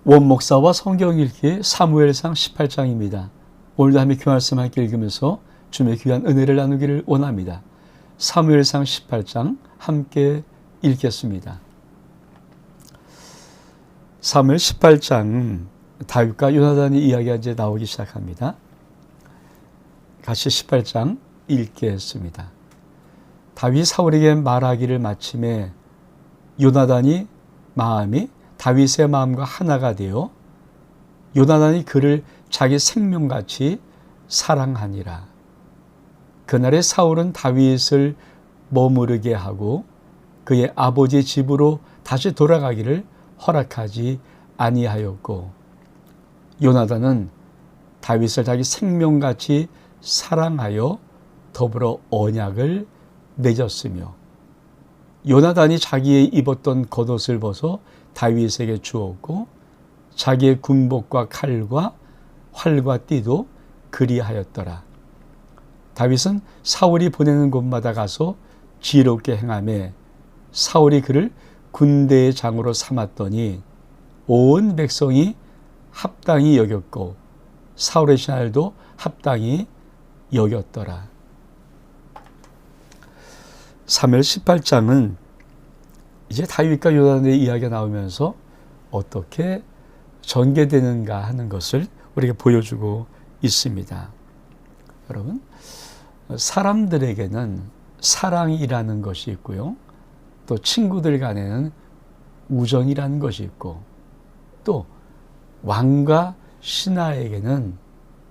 원목사와 성경 읽기 사무엘상 18장입니다. 오늘도 함께 귀한 말씀 함께 읽으면서 주님의 귀한 은혜를 나누기를 원합니다. 사무엘상 18장 함께 읽겠습니다. 사무엘 18장 다윗과 요나단의 이야기가 이제 나오기 시작합니다. 같이 18장 읽겠습니다. 다윗이 사울에게 말하기를 마침에 요나단이 마음이 다윗의 마음과 하나가 되어 요나단이 그를 자기 생명같이 사랑하니라. 그날에 사울은 다윗을 머무르게 하고 그의 아버지 집으로 다시 돌아가기를 허락하지 아니하였고, 요나단은 다윗을 자기 생명같이 사랑하여 더불어 언약을 맺었으며, 요나단이 자기의 입었던 겉옷을 벗어 다윗에게 주었고 자기의 군복과 칼과 활과 띠도 그리하였더라. 다윗은 사울이 보내는 곳마다 가서 지혜롭게 행하며 사울이 그를 군대의 장으로 삼았더니 온 백성이 합당히 여겼고 사울의 신하들도 합당히 여겼더라. 사무엘 18장은 이제 다윗과 요나단의 이야기가 나오면서 어떻게 전개되는가 하는 것을 우리에게 보여주고 있습니다. 여러분, 사람들에게는 사랑이라는 것이 있고요. 또 친구들 간에는 우정이라는 것이 있고, 또 왕과 신하에게는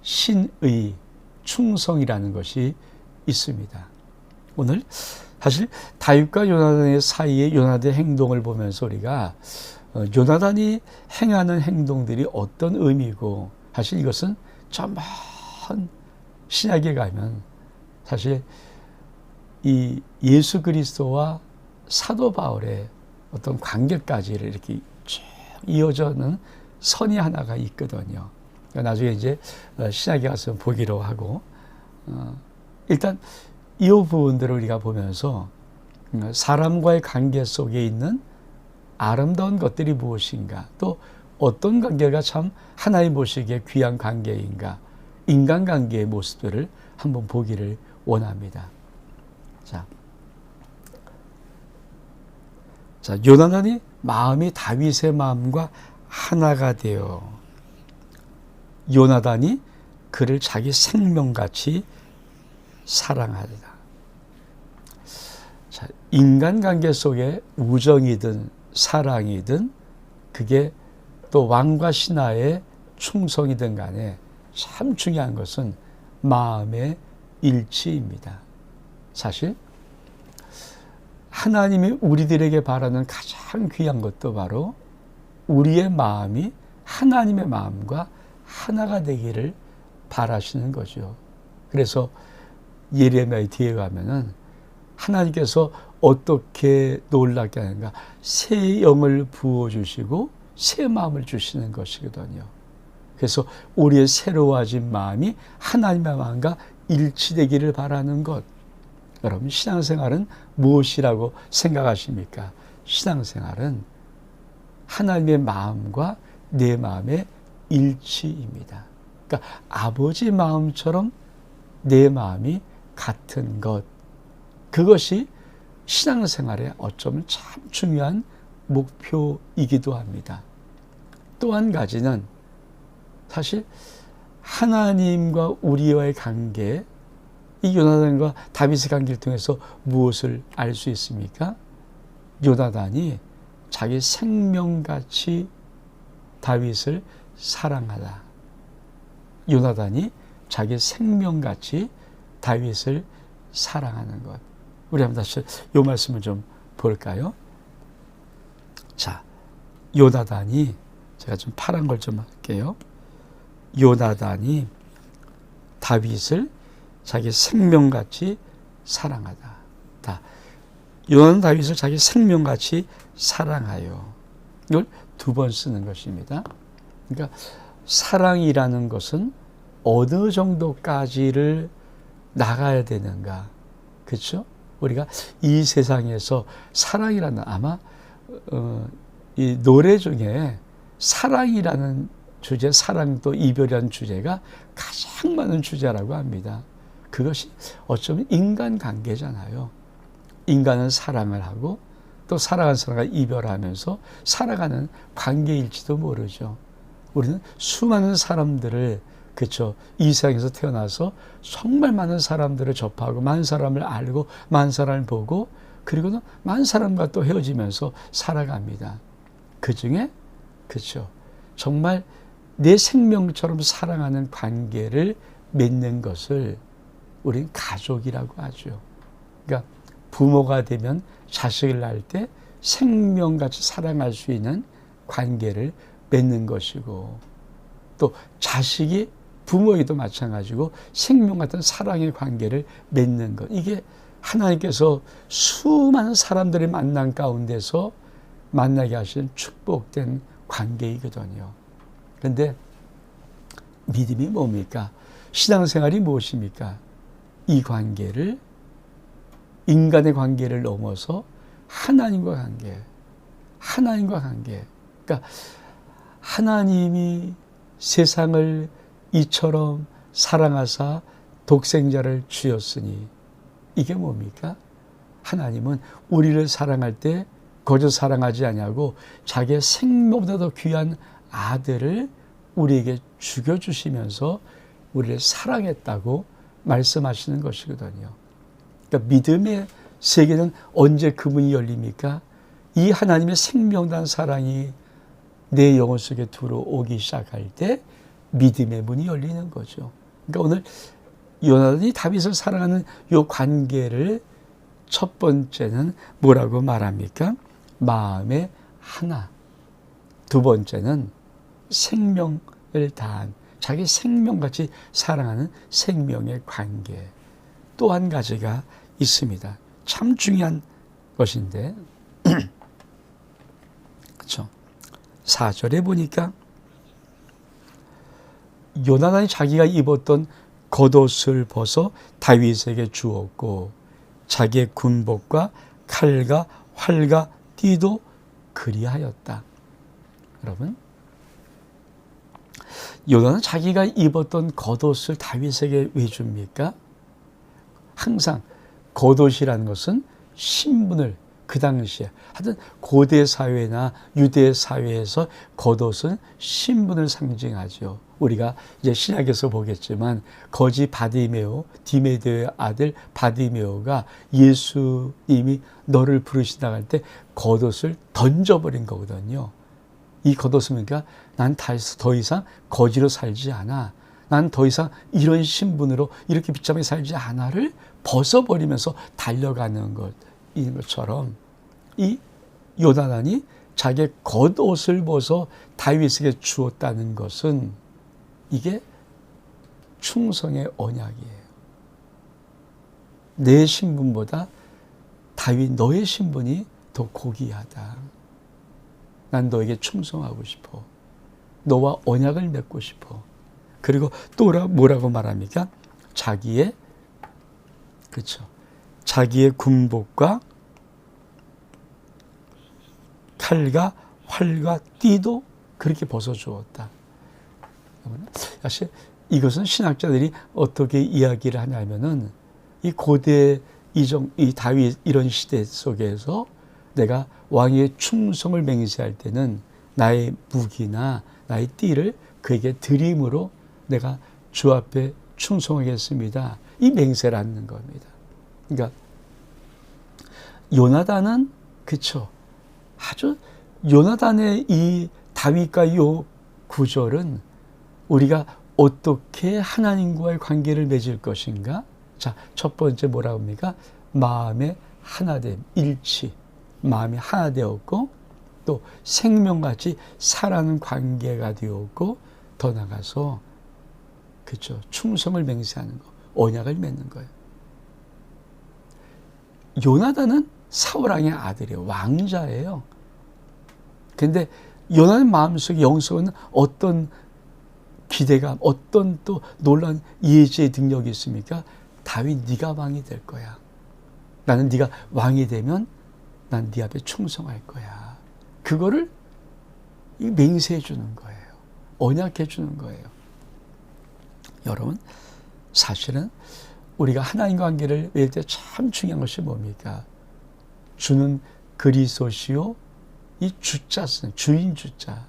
신의, 충성이라는 것이 있습니다. 오늘 사실 다윗과 요나단의 사이의 요나단의 행동을 보면서 우리가 요나단이 행하는 행동들이 어떤 의미고, 사실 이것은 저 먼 신약에 가면 사실 이 예수 그리스도와 사도 바울의 어떤 관계까지를 이렇게 쭉 이어져는 선이 하나가 있거든요. 나중에 이제 신약에 가서 보기로 하고, 일단 이 부분들을 우리가 보면서 사람과의 관계 속에 있는 아름다운 것들이 무엇인가, 또 어떤 관계가 참 하나님 보시기에 귀한 관계인가, 인간관계의 모습들을 한번 보기를 원합니다. 자, 요나단이 마음이 다윗의 마음과 하나가 되어 요나단이 그를 자기 생명같이 사랑하리라. 자, 인간관계 속에 우정이든 사랑이든 그게 또 왕과 신하의 충성이든 간에 참 중요한 것은 마음의 일치입니다. 사실 하나님이 우리들에게 바라는 가장 귀한 것도 바로 우리의 마음이 하나님의 마음과 하나가 되기를 바라시는 거죠. 그래서 예레미야 뒤에 가면은 하나님께서 어떻게 놀랍게 하는가, 새 영을 부어주시고 새 마음을 주시는 것이거든요. 그래서 우리의 새로워진 마음이 하나님의 마음과 일치되기를 바라는 것. 여러분, 신앙생활은 무엇이라고 생각하십니까? 신앙생활은 하나님의 마음과 내 마음의 일치입니다. 그러니까 아버지 마음처럼 내 마음이 같은 것. 그것이 신앙생활의 어쩌면 참 중요한 목표이기도 합니다. 또 한 가지는 사실 하나님과 우리와의 관계, 이 요나단과 다윗의 관계를 통해서 무엇을 알 수 있습니까? 요나단이 자기 생명같이 다윗을 사랑하다. 요나단이 자기 생명같이 다윗을 사랑하는 것. 우리 한번 다시 이 말씀을 좀 볼까요? 자, 요나단이, 제가 좀 파란 걸 좀 할게요. 요나단이 다윗을 자기 생명같이 사랑하다. 요나단 다윗을 자기 생명같이 사랑하여. 이걸 두 번 쓰는 것입니다. 그러니까 사랑이라는 것은 어느 정도까지를 나가야 되는가. 그렇죠? 우리가 이 세상에서 사랑이라는, 아마 이 노래 중에 사랑이라는 주제, 사랑도 이별이라는 주제가 가장 많은 주제라고 합니다. 그것이 어쩌면 인간관계잖아요. 인간은 사랑을 하고 또 사랑하는 사람과 이별하면서 살아가는 관계일지도 모르죠. 우리는 수많은 사람들을, 그렇죠, 이 세상에서 태어나서 정말 많은 사람들을 접하고 많은 사람을 알고 많은 사람을 보고 그리고는 많은 사람과 또 헤어지면서 살아갑니다. 그중에, 그렇죠, 정말 내 생명처럼 사랑하는 관계를 맺는 것을 우리는 가족이라고 하죠. 그러니까 부모가 되면 자식을 낳을 때 생명같이 사랑할 수 있는 관계를 맺는 것이고, 또 자식이 부모에게도 마찬가지고 생명 같은 사랑의 관계를 맺는 것. 이게 하나님께서 수많은 사람들의 만남 가운데서 만나게 하신 축복된 관계이거든요. 그런데 믿음이 뭡니까? 신앙생활이 무엇입니까? 이 관계를, 인간의 관계를 넘어서 하나님과 관계, 하나님과 관계. 그러니까 하나님이 세상을 이처럼 사랑하사 독생자를 주었으니 이게 뭡니까? 하나님은 우리를 사랑할 때 거저 사랑하지 아니하고 자기의 생명보다 더 귀한 아들을 우리에게 죽여주시면서 우리를 사랑했다고 말씀하시는 것이거든요. 그러니까 믿음의 세계는 언제 그 문이 열립니까? 이 하나님의 생명단 사랑이 내 영혼 속에 들어오기 시작할 때 믿음의 문이 열리는 거죠. 그러니까 오늘 요나단이 다윗을 사랑하는 이 관계를 첫 번째는 뭐라고 말합니까? 마음의 하나. 두 번째는 생명을 다한, 자기 생명같이 사랑하는 생명의 관계. 또 한 가지가 있습니다. 참 중요한 것인데, 그렇죠? 4절에 보니까 요나단이 자기가 입었던 겉옷을 벗어 다윗에게 주었고 자기의 군복과 칼과 활과 띠도 그리하였다. 여러분, 요나단은 자기가 입었던 겉옷을 다윗에게 왜 줍니까? 항상 겉옷이라는 것은 신분을, 그 당시에 하여튼 고대 사회나 유대 사회에서 겉옷은 신분을 상징하죠. 우리가 이제 신약에서 보겠지만 거지 바디메오, 디메데오의 아들 바디메오가 예수님이 너를 부르시다 할 때 겉옷을 던져버린 거거든요. 이 겉옷은 그러니까 난 더 이상 거지로 살지 않아, 난 더 이상 이런 신분으로 이렇게 비참하게 살지 않아를 벗어버리면서 달려가는 것인 것처럼 이 요나단이 자기의 겉옷을 벗어 다윗에게 주었다는 것은 이게 충성의 언약이에요. 내 신분보다 다윗 너의 신분이 더 고귀하다. 난 너에게 충성하고 싶어. 너와 언약을 맺고 싶어. 그리고 또 뭐라고 말합니까? 자기의, 그렇죠, 자기의 군복과 칼과 활과 띠도 그렇게 벗어주었다. 사실 이것은 신학자들이 어떻게 이야기를 하냐면은 이 고대 이 다윗 이런 시대 속에서 내가 왕의 충성을 맹세할 때는 나의 무기나 나의 띠를 그에게 드림으로 내가 주 앞에 충성하겠습니다. 이 맹세를 하는 겁니다. 그러니까 요나단은, 그쵸, 아주 요나단의 이 다윗과 이 구절은 우리가 어떻게 하나님과의 관계를 맺을 것인가? 자, 첫 번째 뭐라고 합니까? 마음의 하나됨, 일치. 마음이 하나 되었고 또 생명같이 살아가는 관계가 되었고 더 나가서, 그렇죠, 충성을 맹세하는 거, 언약을 맺는 거예요. 요나단은 사울왕의 아들이에요. 왕자예요. 근데 요나단 마음속에 영성은 어떤 기대감, 어떤 또 놀라운 예지의 능력이 있습니까? 다윗, 네가 왕이 될 거야. 나는 네가 왕이 되면 난 네 앞에 충성할 거야. 그거를 맹세해 주는 거예요. 언약해 주는 거예요. 여러분, 사실은 우리가 하나님 관계를 맺을 때 참 중요한 것이 뭡니까? 주는 그리스도시요, 이 주자 쓰는 주인 주자.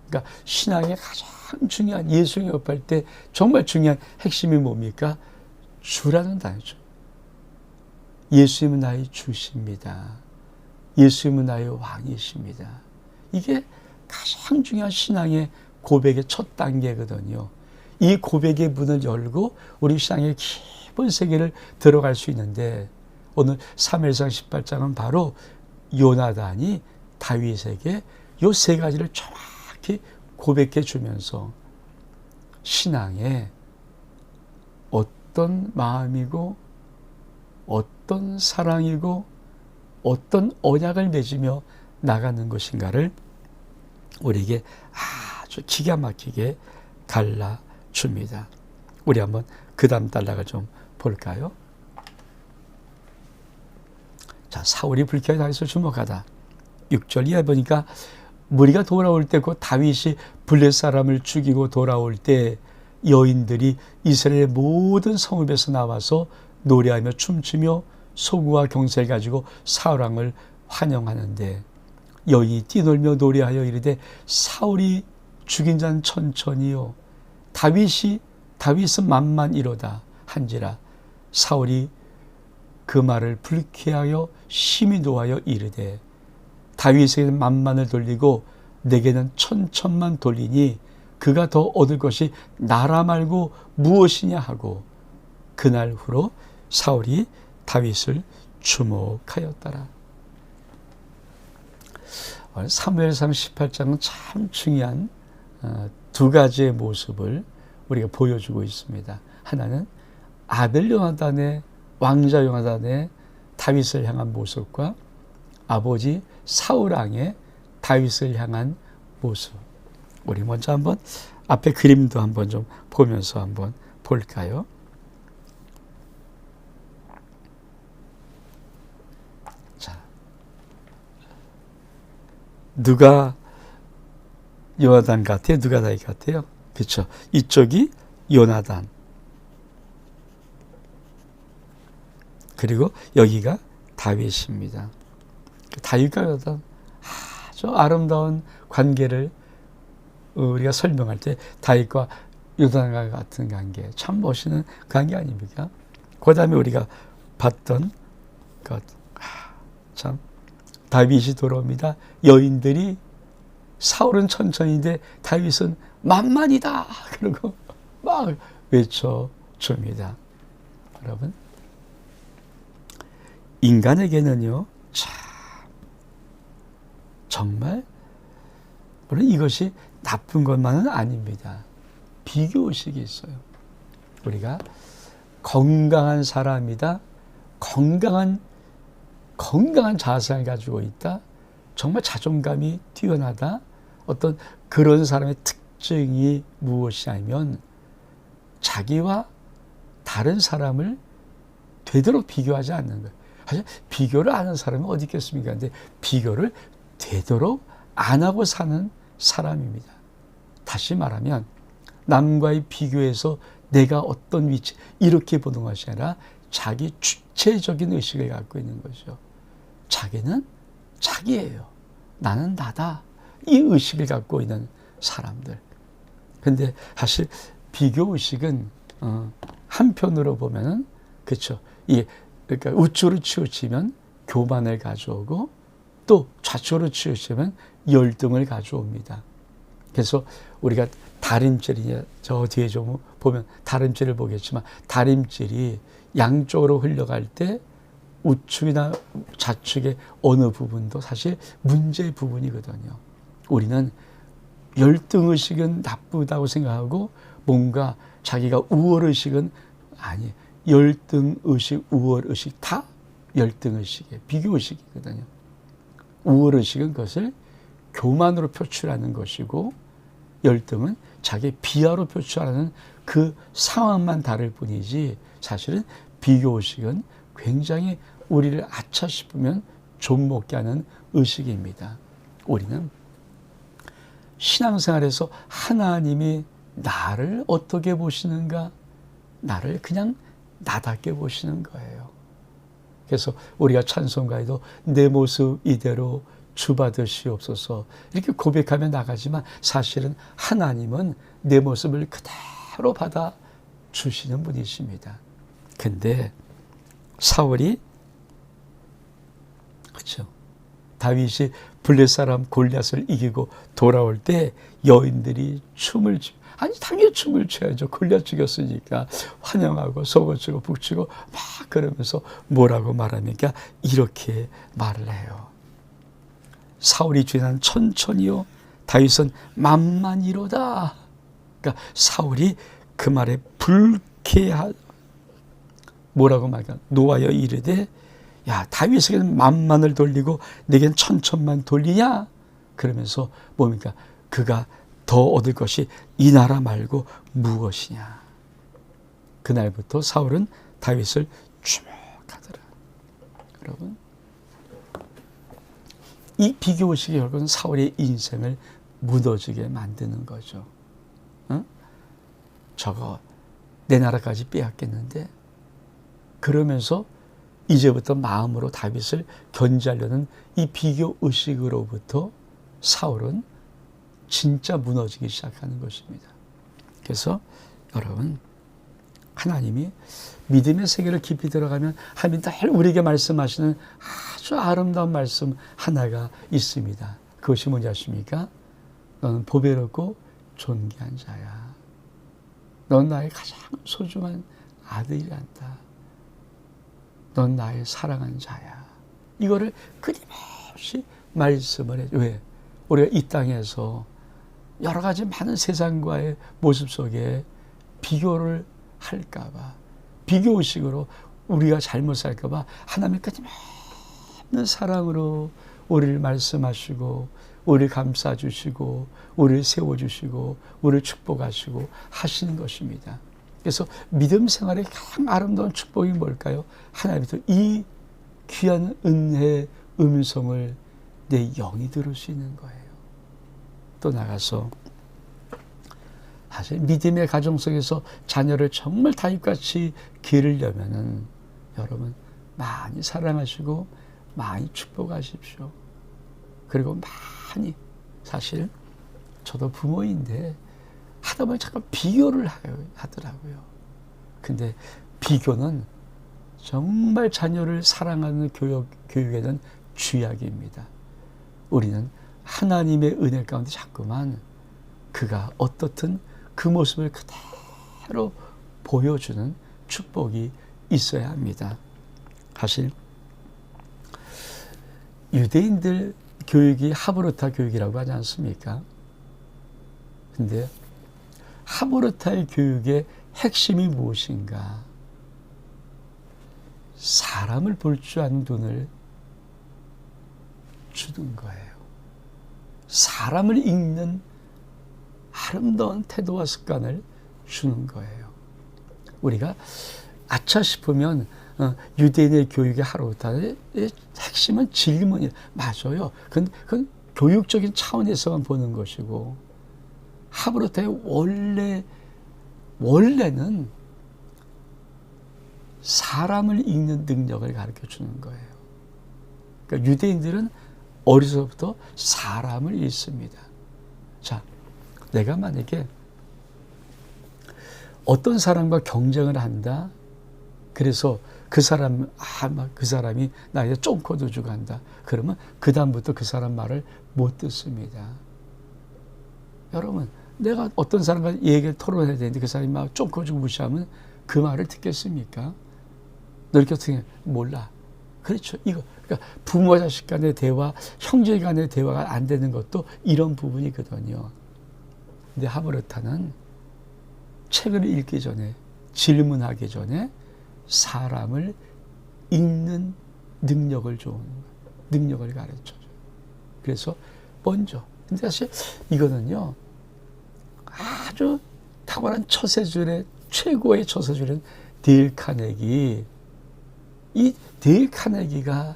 그러니까 신앙의 가장 중요한, 예수 영접할 때 정말 중요한 핵심이 뭡니까? 주라는 단어죠. 예수님은 나의 주십니다. 예수님은 나의 왕이십니다. 이게 가장 중요한 신앙의 고백의 첫 단계거든요. 이 고백의 문을 열고 우리 신앙의 깊은 세계를 들어갈 수 있는데, 오늘 사무엘상 18장은 바로 요나단이 다윗에게 이 세 가지를 정확히 고백해 주면서 신앙에 어떤 마음이고 어떤 사랑이고 어떤 언약을 맺으며 나가는 것인가를 우리에게 아주 기가 막히게 갈라줍니다. 우리 한번 그 다음 단락을 좀 볼까요? 자, 사울이 불쾌하게 다윗을 주목하다. 6절 이하에 보니까 무리가 돌아올 때 곧 다윗이 블레 사람을 죽이고 돌아올 때 여인들이 이스라엘의 모든 성읍에서 나와서 노래하며 춤추며 소구와 경세를 가지고 사울 왕을 환영하는데, 여인이 뛰놀며 노래하여 이르되 사울이 죽인 자는 천천히요 다윗은 만만이로다 한지라. 사울이 그 말을 불쾌하여 심히 노하여 이르되 다윗에게는 만만을 돌리고 내게는 천천만 돌리니 그가 더 얻을 것이 나라 말고 무엇이냐 하고, 그날 후로 사울이 다윗을 주목하였더라. 사무엘상 18장은 참 중요한 두 가지의 모습을 우리가 보여주고 있습니다. 하나는 아들 요나단의, 왕자 요나단의 다윗을 향한 모습과 아버지 사울 왕의 다윗을 향한 모습. 우리 먼저 한번 앞에 그림도 한번 좀 보면서 한번 볼까요? 자, 누가 요나단 같아요? 누가 다윗 같아요? 그렇죠. 이쪽이 요나단, 그리고 여기가 다윗입니다. 다윗과 요나단 아주 아름다운 관계를 우리가 설명할 때 다윗과 요나단과 같은 관계, 참 멋있는 관계 아닙니까? 그 다음에 우리가 봤던 것, 참 다윗이 돌아옵니다. 여인들이 사울은 천천히인데 다윗은 만만이다 그러고 막 외쳐줍니다. 여러분, 인간에게는요, 참 정말 물론 이것이 나쁜 것만은 아닙니다. 비교의식이 있어요. 우리가 건강한 사람이다, 건강한 자성을 가지고 있다, 정말 자존감이 뛰어나다, 어떤 그런 사람의 특징이 무엇이냐면 자기와 다른 사람을 되도록 비교하지 않는 거예요. 사실 비교를 안 하는 사람이 어디 있겠습니까? 근데 비교를 되도록 안 하고 사는 사람입니다. 다시 말하면 남과의 비교에서 내가 어떤 위치, 이렇게 보는 것이 아니라 자기 주체적인 의식을 갖고 있는 거죠. 자기는 자기예요. 나는 나다. 이 의식을 갖고 있는 사람들. 근데 사실 비교 의식은 한편으로 보면은 그렇죠. 그러니까 우측으로 치우치면 교만을 가져오고 또 좌측으로 치우치면 열등을 가져옵니다. 그래서 우리가 다림질이, 저 뒤에 좀 보면 다림질을 보겠지만 다림질이 양쪽으로 흘러갈 때 우측이나 좌측의 어느 부분도 사실 문제의 부분이거든요. 우리는 열등의식은 나쁘다고 생각하고 뭔가 자기가 우월의식은 아니, 열등의식, 우월의식 다 열등의식이에요. 비교의식이거든요. 우월의식은 그것을 교만으로 표출하는 것이고 열등은 자기 비하로 표출하는 그 상황만 다를 뿐이지, 사실은 비교의식은 굉장히 우리를 아차 싶으면 좀 먹게 하는 의식입니다. 우리는 신앙생활에서 하나님이 나를 어떻게 보시는가? 나를 그냥 나답게 보시는 거예요. 그래서 우리가 찬송가에도 내 모습 이대로 주 받으시옵소서 이렇게 고백하며 나가지만 사실은 하나님은 내 모습을 그대로 받아 주시는 분이십니다. 근데 사울이 그렇죠. 다윗이 블레 사람 골리앗을 이기고 돌아올 때 여인들이 춤을 아니 당연히 춤을 춰야죠. 골리앗 죽였으니까 환영하고 소고치고 북치고 막 그러면서 뭐라고 말합니까? 이렇게 말을 해요. 사울이 죄난 천천히요 다윗은 만만이로다. 그러니까 사울이 그 말에 불쾌하 뭐라고 말할까? 노하여 이르되 야 다윗에게는 만만을 돌리고 내겐 천천만 돌리냐? 그러면서 뭡니까? 그가 더 얻을 것이 이 나라 말고 무엇이냐? 그날부터 사울은 다윗을 주목하더라. 여러분 이 비교의식이 결국은 사울의 인생을 무너지게 만드는 거죠. 응? 저거 내 나라까지 빼앗겠는데? 그러면서 이제부터 마음으로 다윗을 견제하려는 이 비교의식으로부터 사울은 진짜 무너지기 시작하는 것입니다. 그래서 여러분 하나님이 믿음의 세계를 깊이 들어가면 하나님이 늘 우리에게 말씀하시는 아주 아름다운 말씀 하나가 있습니다. 그것이 뭔지 아십니까? 너는 보배롭고 존귀한 자야. 넌 나의 가장 소중한 아들이란다. 넌 나의 사랑한 자야. 이거를 끊임없이 말씀을 해줘. 왜? 우리가 이 땅에서 여러 가지 많은 세상과의 모습 속에 비교를 할까봐, 비교의식으로 우리가 잘못 살까봐 하나님이 끊임없는 사랑으로 우리를 말씀하시고 우리를 감싸주시고 우리를 세워주시고 우리를 축복하시고 하시는 것입니다. 그래서 믿음 생활의 가장 아름다운 축복이 뭘까요? 하나님부터 이 귀한 은혜의 음성을 내 영이 들을 수 있는 거예요. 또 나가서 사실 믿음의 가정 속에서 자녀를 정말 다윗같이 기르려면은 여러분 많이 사랑하시고 많이 축복하십시오. 그리고 많이 사실 저도 부모인데 하다 보니 잠깐 비교를 하더라고요. 근데 비교는 정말 자녀를 사랑하는 교육에는 쥐약입니다. 우리는 하나님의 은혜 가운데 자꾸만 그가 어떻든 그 모습을 그대로 보여주는 축복이 있어야 합니다. 사실 유대인들 교육이 하브르타 교육이라고 하지 않습니까? 근데 하브르타의 교육의 핵심이 무엇인가? 사람을 볼 줄 아는 눈을 주는 거예요. 사람을 읽는 아름다운 태도와 습관을 주는 거예요. 우리가 아차 싶으면 유대인의 교육의 하루타의 핵심은 질문이에요. 맞아요. 그건 교육적인 차원에서만 보는 것이고 하브르타의 원래는 사람을 읽는 능력을 가르쳐 주는 거예요. 그러니까 유대인들은 어려서부터 사람을 읽습니다. 자, 내가 만약에 어떤 사람과 경쟁을 한다. 그래서 그 사람이 나에게 쫑코도 주고 한다. 그러면 그 다음부터 그 사람 말을 못 듣습니다. 여러분, 내가 어떤 사람과 얘기를 토론해야 되는데 그 사람이 막 쫑코 주고 무시하면 그 말을 듣겠습니까? 너 이렇게 어떻게 몰라. 그렇죠. 그러니까 부모와 자식 간의 대화, 형제 간의 대화가 안 되는 것도 이런 부분이거든요. 근데 하브르타는 책을 읽기 전에, 질문하기 전에 사람을 읽는 능력을 능력을 가르쳐줘요. 그래서 먼저. 근데 사실 이거는요, 아주 탁월한 처세술의 최고의 처세술은 데일 카네기. 이 데일 카네기가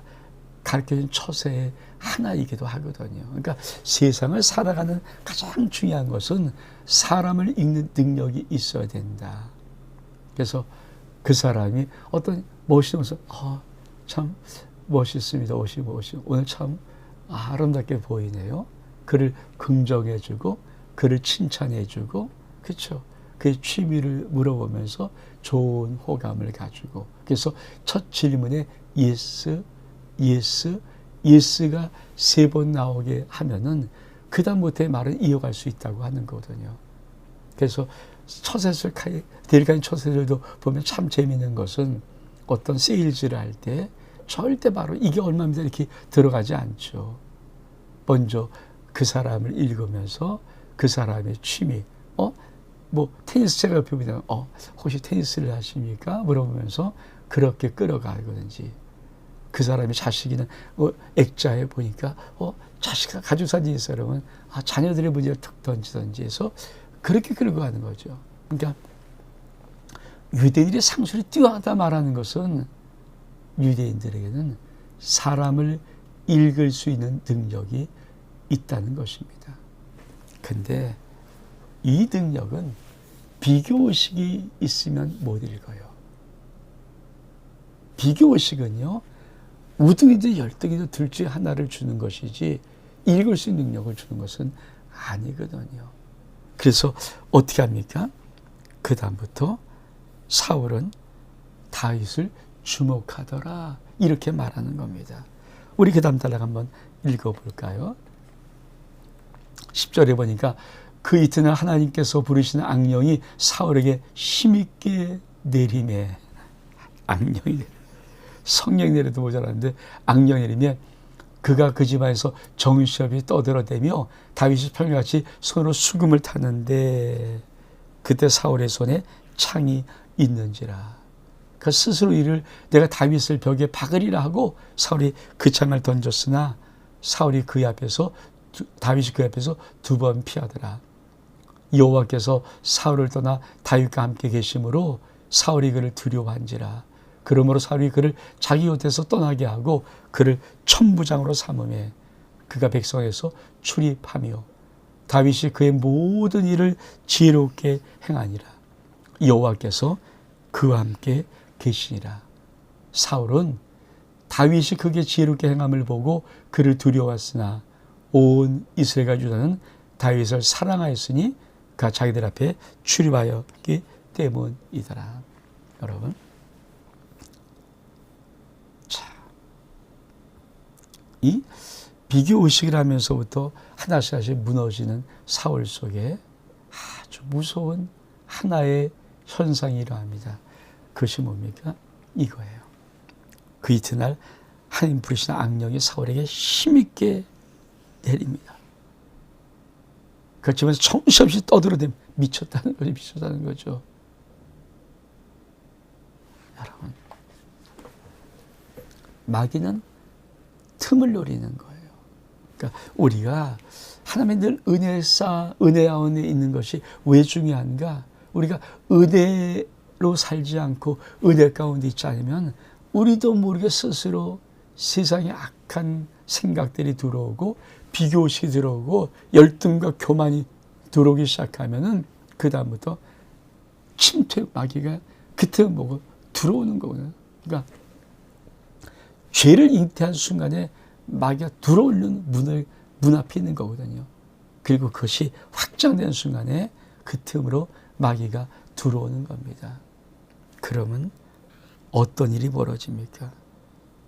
가르쳐준 처세의 하나이기도 하거든요. 그러니까 세상을 살아가는 가장 중요한 것은 사람을 읽는 능력이 있어야 된다. 그래서 그 사람이 어떤 멋있는 것을 참 멋있습니다. 옷이 오늘 참 아름답게 보이네요. 그를 긍정해주고 그를 칭찬해주고 그렇죠. 그의 취미를 물어보면서 좋은 호감을 가지고 그래서 첫 질문에 yes, yes, yes가 3번 나오게 하면은 그다음부터의 말은 이어갈 수 있다고 하는 거거든요. 그래서 처세술 데일가인 처세술도 보면 참 재미있는 것은 어떤 세일즈를 할 때 절대 바로 이게 얼마입니다 이렇게 들어가지 않죠. 먼저 그 사람을 읽으면서 그 사람의 취미, 뭐 테니스 제가 옆에 보면 혹시 테니스를 하십니까? 물어보면서 그렇게 끌어가든지 그 사람이 자식이는 액자에 보니까 자식가 가족 사진이 있어 그러면 자녀들의 문제를 툭 던지든지 해서 그렇게 끌고 가는 거죠. 그러니까 유대인들의 상술이 뛰어나다 말하는 것은 유대인들에게는 사람을 읽을 수 있는 능력이 있다는 것입니다. 근데 이 능력은 비교의식이 있으면 못 읽어요. 비교의식은요, 우등이든 열등이든 둘 중에 하나를 주는 것이지 읽을 수 있는 능력을 주는 것은 아니거든요. 그래서 어떻게 합니까? 그 다음부터 사울은 다윗을 주목하더라 이렇게 말하는 겁니다. 우리 그 다음 달락 한번 읽어볼까요? 10절에 보니까 그 이튿날 하나님께서 부르시는 악령이 사울에게 힘있게 내림에 악령이 성령이 내려도 모자라는데 악령이 내리면 그가 그 집안에서 정시업이 떠들어대며 다윗이 평일같이 손으로 수금을 타는데 그때 사울의 손에 창이 있는지라. 그 스스로 이를 내가 다윗을 벽에 박으리라 하고 사울이 그 창을 던졌으나 사울이 다윗이 그 앞에서 2번 피하더라. 여호와께서 사울을 떠나 다윗과 함께 계심으로 사울이 그를 두려워한지라. 그러므로 사울이 그를 자기 곁에서 떠나게 하고 그를 천부장으로 삼음에 그가 백성에서 출입하며 다윗이 그의 모든 일을 지혜롭게 행하니라. 여호와께서 그와 함께 계시니라. 사울은 다윗이 그게 지혜롭게 행함을 보고 그를 두려워했으나 온 이스라엘과 유다는 다윗을 사랑하였으니 그가 자기들 앞에 출입하였기 때문이더라. 여러분, 이 비교의식을 하면서부터 하나씩 하나씩 무너지는 사울 속에 아주 무서운 하나의 현상이 일어납니다. 그것이 뭡니까? 이거예요. 그 이튿날 하나님 부르시는 악령이 사울에게 힘있게 내립니다. 그렇지만 정신없이 떠들어대면 미쳤다는 거죠. 여러분, 마귀는 틈을 노리는 거예요. 그러니까 우리가 하나님의 늘 은혜 가운데 있는 것이 왜 중요한가? 우리가 은혜로 살지 않고 은혜 가운데 있지 않으면 우리도 모르게 스스로 세상에 악한 생각들이 들어오고 비교의식이 들어오고 열등과 교만이 들어오기 시작하면은 그 다음부터 침투 마귀가 그때 보고 들어오는 거거든요. 그러니까 죄를 잉태한 순간에 마귀가 들어오는 문 앞에 있는 거거든요. 그리고 그것이 확장된 순간에 그 틈으로 마귀가 들어오는 겁니다. 그러면 어떤 일이 벌어집니까?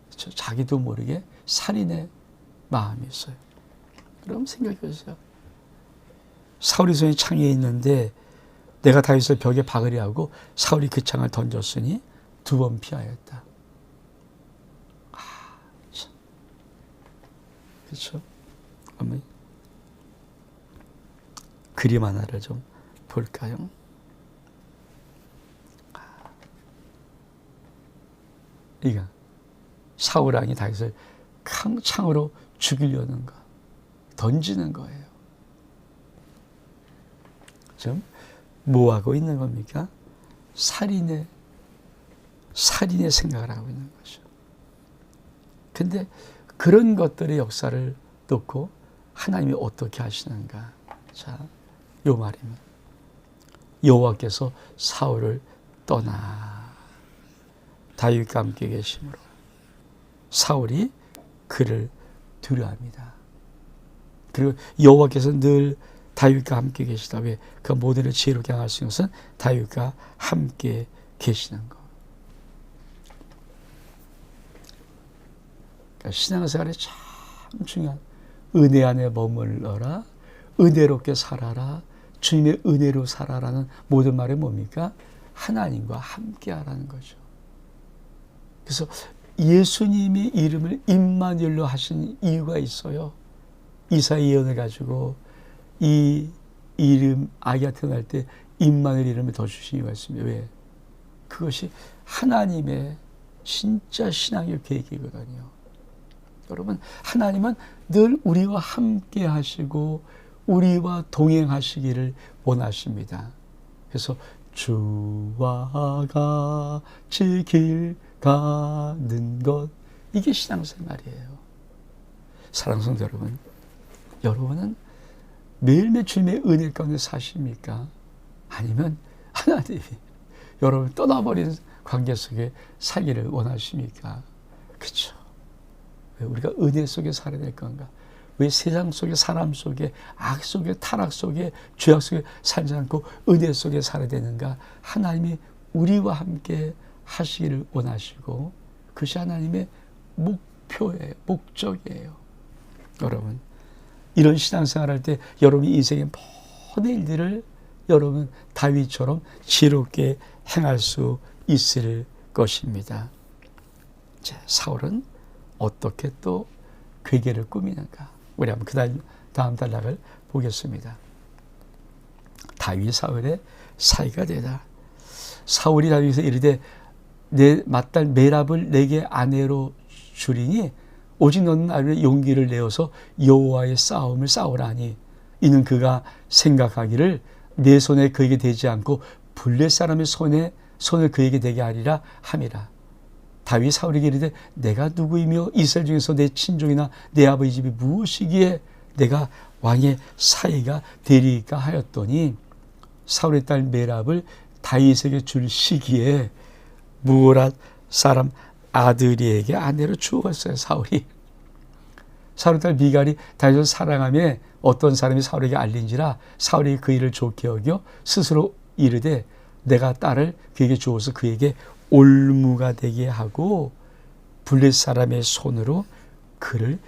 그렇죠? 자기도 모르게 살인의 마음이 있어요. 그럼 생각해 보세요. 사울이 손에 창이 있는데 내가 다윗을 벽에 박으려 하고 사울이 그 창을 던졌으니 2번 피하였다. 참. 그렇죠? 어머니, 그림 하나를 좀 볼까요? 이거 사울 왕이 다윗을 창으로 죽이려는 거, 던지는 거예요. 지금 뭐 하고 있는 겁니까? 살인의 생각을 하고 있는 거죠. 근데 그런 것들의 역사를 놓고 하나님이 어떻게 하시는가. 자, 요 말입니다. 여호와께서 사울을 떠나 다윗과 함께 계심으로 사울이 그를 두려워합니다. 그리고 여호와께서 늘 다윗과 함께 계시다. 왜? 그 모든 일을 지혜롭게 행할 수 있는 것은 다윗과 함께 계시는 것. 그러니까 신앙생활에 참 중요한 은혜 안에 머물러라, 은혜롭게 살아라, 주님의 은혜로 살아라는 모든 말이 뭡니까? 하나님과 함께 하라는 거죠. 그래서 예수님이 이름을 임마누엘로 하신 이유가 있어요. 이사 예언을 가지고 이 이름 아기가 태어날 때 임마누엘 이름을 더 주신 이유가 있습니다. 왜? 그것이 하나님의 진짜 신앙의 계획이거든요. 여러분, 하나님은 늘 우리와 함께 하시고 우리와 동행하시기를 원하십니다. 그래서 주와 같이 길 가는 것, 이게 신앙생활이에요. 사랑하는 성도 여러분, 여러분은 매일매일 주님의 은혜 가운데 사십니까? 아니면 하나님이 여러분을 떠나버린 관계 속에 살기를 원하십니까? 그렇죠. 왜 우리가 은혜 속에 살아야 될 건가? 왜 세상 속에, 사람 속에, 악 속에, 타락 속에, 죄악 속에 살지 않고 은혜 속에 살아야 되는가? 하나님이 우리와 함께 하시기를 원하시고 그것이 하나님의 목표예요. 목적이에요. 여러분, 이런 신앙생활할 때 여러분이 인생의 모든 일들을 여러분 다윗처럼 지혜롭게 행할 수 있을 것입니다. 자, 사울은 어떻게 또 괴계를 꾸미는가? 우리 한번 그 다음 단락을 보겠습니다. 다윗 사울의 사이가 되다. 사울이 다윗에게 이르되 내 맏딸 메랍을 내게 아내로 주리니 오직 너는 나를 용기를 내어서 여호와의 싸움을 싸우라니 이는 그가 생각하기를 내 손에 그에게 되지 않고 블레 사람의 손을 그에게 되게 하리라 함이라. 다윗 사울에게 이르되 내가 누구이며 이스라엘 중에서 내 친족이나 내 아버지 집이 무엇이기에 내가 왕의 사이가 되리까 하였더니 사울의 딸 메랍을 다윗에게 줄 시기에 무엇 사람 아드리에게 아내로 주었어요. 사울의 딸 미갈이 다윗을 사랑하며 어떤 사람이 사울에게 알린지라 사울이 그 일을 좋게 여겨 스스로 이르되 내가 딸을 그에게 주어서 그에게 올무가 되게 하고 블레 사람의 손으로 그를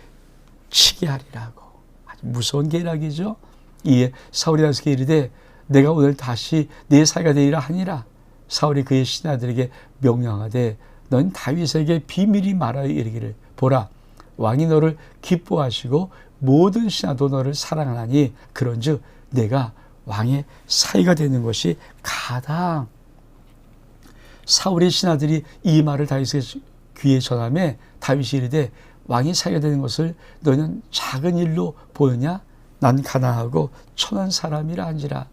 치게 하리라고. 아주 무서운 계략이죠. 이에 사울이 다윗에게 이르되 내가 오늘 다시 내 사이가 되리라 하니라. 사울이 그의 신하들에게 명령하되 넌 다윗에게 비밀이 말하여 이르기를 보라 왕이 너를 기뻐하시고 모든 신하도 너를 사랑하나니 그런즉 내가 왕의 사이가 되는 것이 가당. 사울의 신하들이 이 말을 다윗의 귀에 전하매 다윗이 이르되 왕이 사이가 되는 것을 너는 작은 일로 보느냐? 난 가난하고 천한 사람이라 한지라.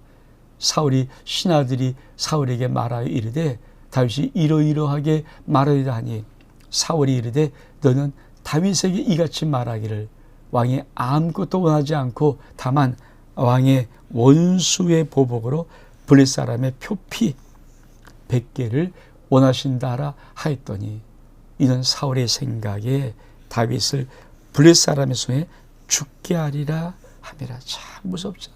사울이 신하들이 사울에게 말하여 이르되 다윗이 이러이러하게 말하리라 하니 사울이 이르되 너는 다윗에게 이같이 말하기를 왕이 아무것도 원하지 않고 다만 왕의 원수의 보복으로 블레 사람의 표피 100개를 원하신다라 하였더니 이는 사울의 생각에 다윗을 블레 사람의 손에 죽게 하리라 함이라. 참 무섭죠.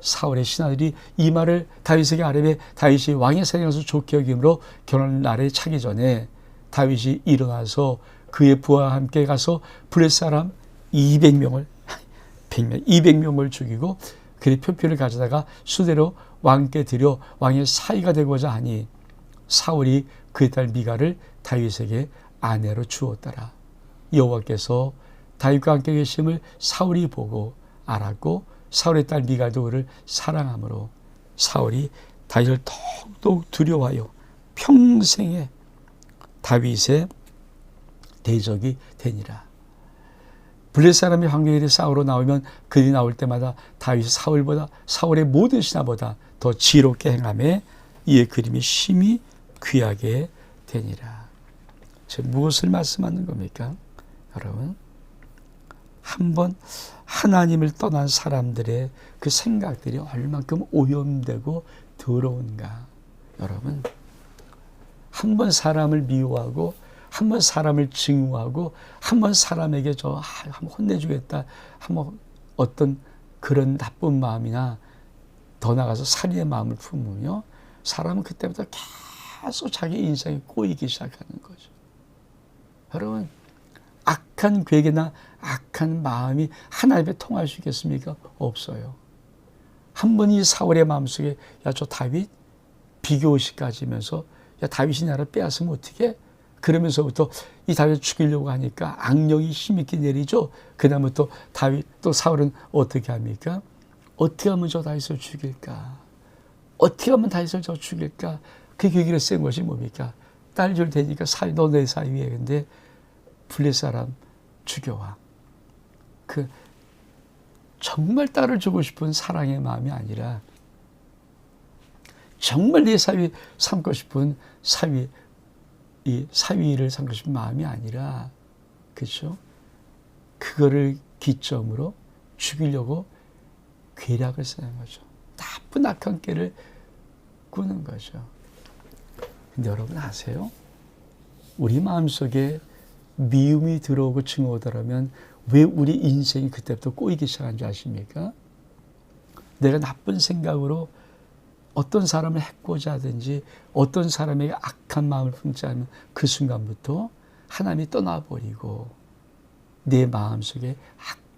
사울의 신하들이 이 말을 다윗에게 아뢰매 다윗이 왕의 사이에 가서 좋게 여김으로 결혼 날에 차기 전에 다윗이 일어나서 그의 부하와 함께 가서 블레 사람 200명을 죽이고 그의 표피를 가져다가 수대로 왕께 드려 왕의 사이가 되고자 하니 사울이 그의 딸 미갈을 다윗에게 아내로 주었더라. 여호와께서 다윗과 함께 계심을 사울이 보고 알았고 사울의 딸 미갈도 그를 사랑하므로 사울이 다윗을 더욱 두려워하여 평생에 다윗의 대적이 되니라. 블레 사람이 황폐일에 싸우러 나오면 그들이 나올 때마다 다윗이 사울의 모든 신하보다 더 지혜롭게 행하며 이의 그림이 심히 귀하게 되니라. 무엇을 말씀하는 겁니까? 여러분, 한번 하나님을 떠난 사람들의 그 생각들이 얼만큼 오염되고 더러운가. 여러분, 한번 사람을 미워하고 한번 사람을 증오하고 한번 사람에게 한번 혼내주겠다, 한번 어떤 그런 나쁜 마음이나 더 나아가서 살인의 마음을 품으며 사람은 그때부터 계속 자기 인생이 꼬이기 시작하는 거죠. 여러분, 악한 계획이나 악한 마음이 하나님에 통할 수 있겠습니까? 없어요. 한 번 이 사울의 마음속에 야, 저 다윗 비교의식 가지면서 야, 다윗이 나를 빼앗으면 어떻게? 그러면서부터 이 다윗을 죽이려고 하니까 악령이 힘있게 내리죠. 그다음부터 또 사울은 어떻게 합니까? 어떻게 하면 저 다윗을 죽일까? 어떻게 하면 다윗을 저 죽일까? 그 계기를 쓴 것이 뭡니까? 딸 줄 테니까 너 내 사위에 근데 블레 사람 죽여와. 정말 딸을 주고 싶은 사랑의 마음이 아니라 정말 내 사위 삼고 싶은 사위를 삼고 싶은 마음이 아니라, 그렇죠? 그거를 기점으로 죽이려고 계략을 쓰는 거죠. 나쁜 악한 깨를 꾸는 거죠. 근데 여러분 아세요? 우리 마음속에 미움이 들어오고 증오더라면 왜 우리 인생이 그때부터 꼬이기 시작한 줄 아십니까? 내가 나쁜 생각으로 어떤 사람을 해코자 하든지 어떤 사람에게 악한 마음을 품지 않으면 그 순간부터 하나님이 떠나버리고 내 마음속에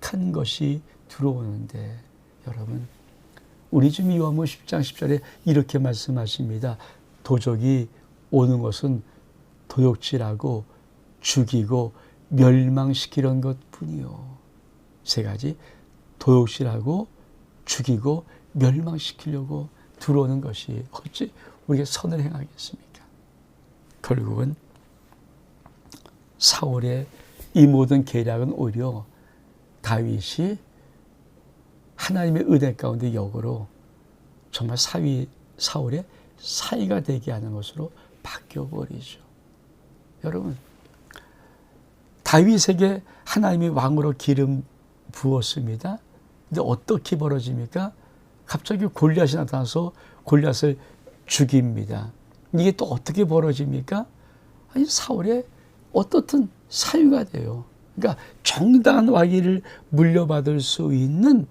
악한 것이 들어오는데, 여러분, 우리 주 요한복음 10장 10절에 이렇게 말씀하십니다. 도적이 오는 것은 도둑질하고 죽이고 멸망시키는 것뿐이요. 세 가지. 도둑질하고 죽이고 멸망시키려고 들어오는 것이 어찌 우리가 선을 행하겠습니까? 결국은 사울의 이 모든 계략은 오히려 다윗이 하나님의 은혜 가운데 역으로 정말 사울의 사위가 되게 하는 것으로 바뀌어버리죠. 여러분, 다윗에게 하나님이 왕으로 기름 부었습니다. 근데 어떻게 벌어집니까? 갑자기 골리앗이 나타나서 골리앗을 죽입니다. 이게 또 어떻게 벌어집니까? 아니, 사울의 어떻든 사위가 돼요. 그러니까 정당한 왕위를 물려받을 수 있는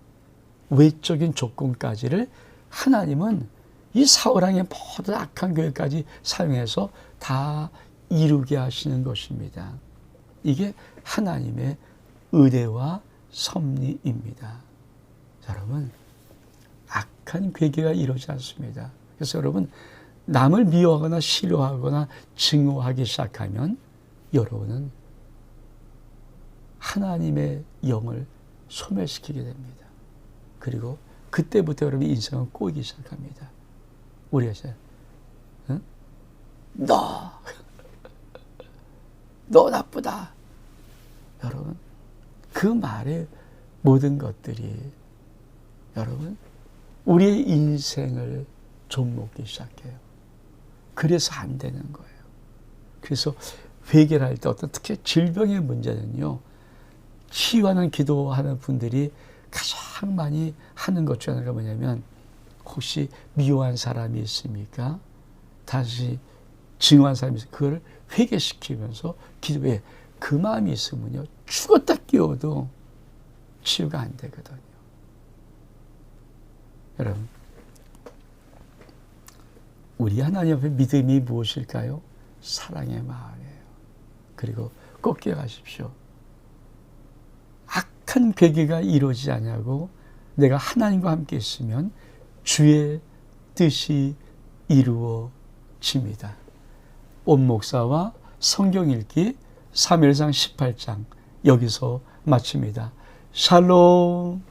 외적인 조건까지를 하나님은 이 사울왕의 모든 악한 계획까지 사용해서 다 이루게 하시는 것입니다. 이게 하나님의 의뢰와 섭리입니다. 여러분, 악한 괴계가 이루어지지 않습니다. 그래서 여러분, 남을 미워하거나 싫어하거나 증오하기 시작하면 여러분은 하나님의 영을 소멸시키게 됩니다. 그리고 그때부터 여러분의 인생은 꼬이기 시작합니다. 우리가 이제 응? 너 나쁘다. 여러분, 그 말의 모든 것들이 여러분 우리의 인생을 좀먹기 시작해요. 그래서 안 되는 거예요. 그래서 회개할 때 어떤 특히 질병의 문제는요, 치유하는 기도하는 분들이 가장 많이 하는 것 중 하나가 뭐냐면, 혹시 미워한 사람이 있습니까? 다시 증오한 사람이 있으면 그걸 회개시키면서 기도해. 그 마음이 있으면요, 죽었다 깨워도 치유가 안 되거든요. 여러분, 우리 하나님 앞에 믿음이 무엇일까요? 사랑의 마음이에요. 그리고 꼭 기억하십시오. 악한 괴계가 이루어지지 않냐고 내가 하나님과 함께 있으면 주의 뜻이 이루어집니다. 온 목사와 성경 읽기 사무엘상 18장 여기서 마칩니다. 샬롬.